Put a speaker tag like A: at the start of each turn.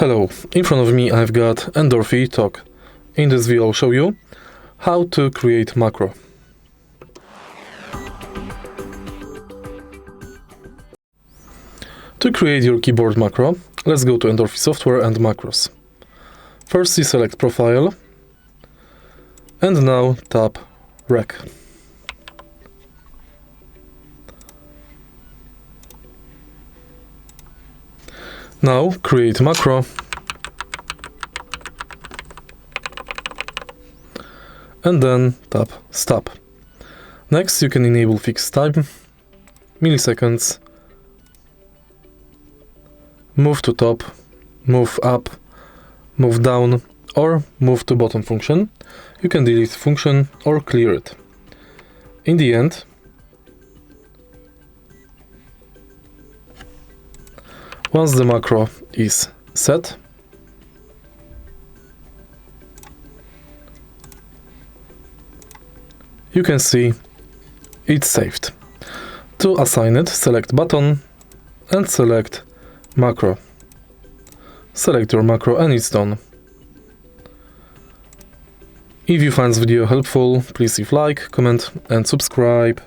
A: Hello, in front of me I've got Endorfy Thock. In this video I'll show you how to create macro. To create your keyboard macro, let's go to Endorfy software and macros. First you select profile and now tap rec. Now create macro and then tap stop. Next you can enable fixed time, milliseconds, move to top, move up, move down or move to bottom function. You can delete function or clear it. In the end, once the macro is set, you can see it's saved. To assign it, select button and select macro. Select your macro and it's done. If you find this video helpful, please leave like, comment and subscribe.